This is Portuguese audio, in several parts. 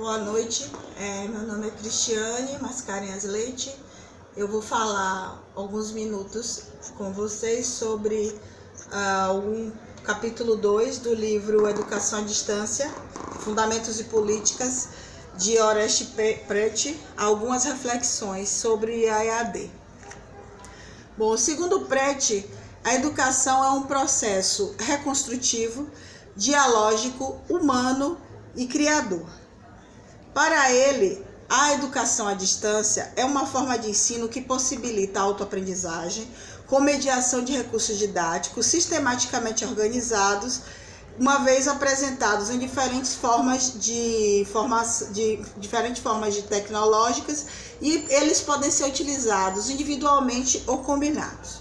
Boa noite, meu nome é Cristiane Mascarenhas Leite. Eu vou falar alguns minutos com vocês sobre o capítulo 2 do livro Educação à Distância, Fundamentos e Políticas, de Oreste Prete, algumas reflexões sobre a EAD. Bom, segundo Prete, a educação é um processo reconstrutivo, dialógico, humano e criador. Para ele, a educação à distância é uma forma de ensino que possibilita a autoaprendizagem com mediação de recursos didáticos sistematicamente organizados, uma vez apresentados em diferentes formas tecnológicas, e eles podem ser utilizados individualmente ou combinados.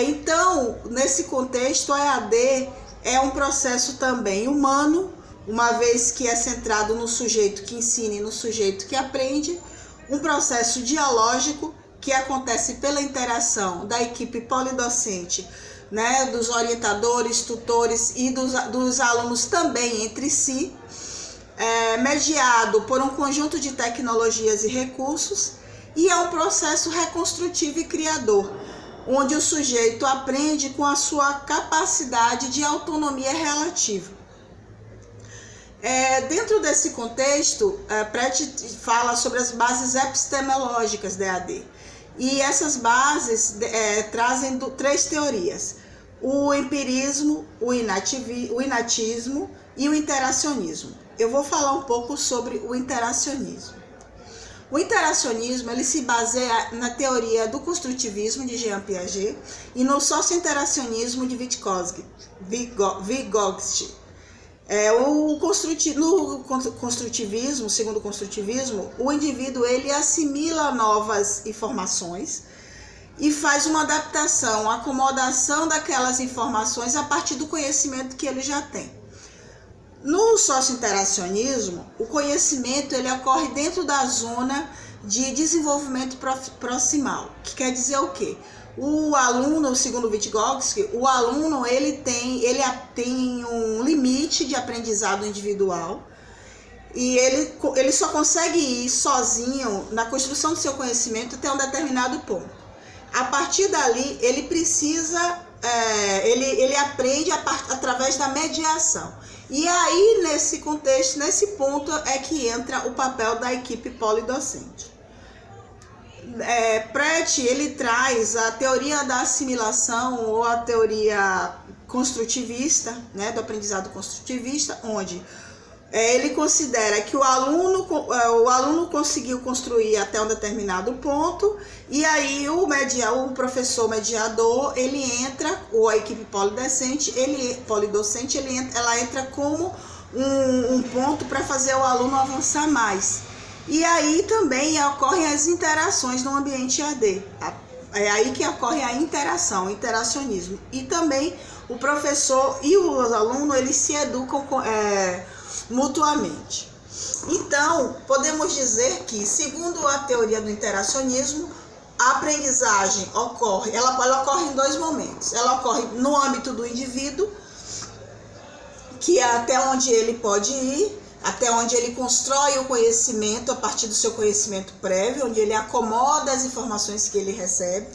Então, nesse contexto, a EAD é um processo também humano, uma vez que é centrado no sujeito que ensina e no sujeito que aprende, um processo dialógico que acontece pela interação da equipe polidocente, dos orientadores, tutores e dos alunos também entre si, mediado por um conjunto de tecnologias e recursos, e é um processo reconstrutivo e criador, onde o sujeito aprende com a sua capacidade de autonomia relativa. Dentro desse contexto, Prete fala sobre as bases epistemológicas da EAD. E essas bases trazem três teorias: o empirismo, o inatismo e o interacionismo. Eu vou falar um pouco sobre o interacionismo. O interacionismo ele se baseia na teoria do construtivismo de Jean Piaget e no socio-interacionismo de Vygotsky. No construtivismo, segundo o construtivismo, o indivíduo ele assimila novas informações e faz uma adaptação, acomodação daquelas informações a partir do conhecimento que ele já tem. No socio-interacionismo, o conhecimento ele ocorre dentro da zona de desenvolvimento proximal, que quer dizer o quê? O aluno, segundo Vygotsky, o aluno ele tem um limite de aprendizado individual e ele só consegue ir sozinho na construção do seu conhecimento até um determinado ponto. A partir dali, ele precisa, ele aprende através da mediação. E aí, nesse contexto, nesse ponto é que entra o papel da equipe polidocente. Prete ele traz a teoria da assimilação ou a teoria construtivista, do aprendizado construtivista, onde ele considera que o aluno conseguiu construir até um determinado ponto e aí o professor mediador ele entra, ou a equipe polidocente ela entra como um ponto para fazer o aluno avançar mais. E aí também ocorrem as interações no ambiente EAD. É aí que ocorre a interação, o interacionismo. E também o professor e os alunos eles se educam mutuamente. Então, podemos dizer que, segundo a teoria do interacionismo, a aprendizagem ocorre em dois momentos. Ela ocorre no âmbito do indivíduo, que é até onde ele pode ir, até onde ele constrói o conhecimento a partir do seu conhecimento prévio, onde ele acomoda as informações que ele recebe.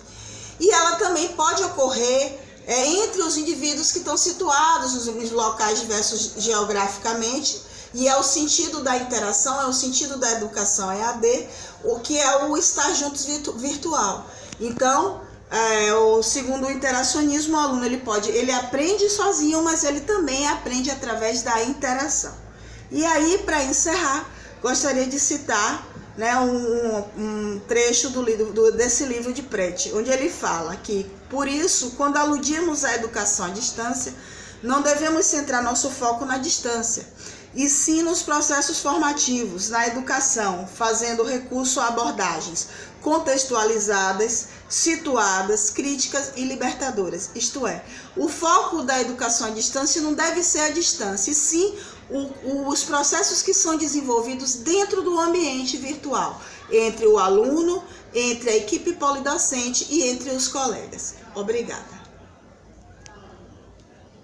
E ela também pode ocorrer entre os indivíduos que estão situados nos locais diversos geograficamente, e é o sentido da interação, é o sentido da educação EAD, o que é o estar juntos virtual. Então, segundo o interacionismo, o aluno ele aprende sozinho, mas ele também aprende através da interação. E aí, para encerrar, gostaria de citar um trecho desse livro de Prete, onde ele fala que, por isso, quando aludimos à educação à distância, não devemos centrar nosso foco na distância, e sim nos processos formativos, na educação, fazendo recurso a abordagens contextualizadas, situadas, críticas e libertadoras. Isto é, o foco da educação à distância não deve ser a distância, e sim os processos que são desenvolvidos dentro do ambiente virtual, entre o aluno, entre a equipe polidocente e entre os colegas. Obrigada.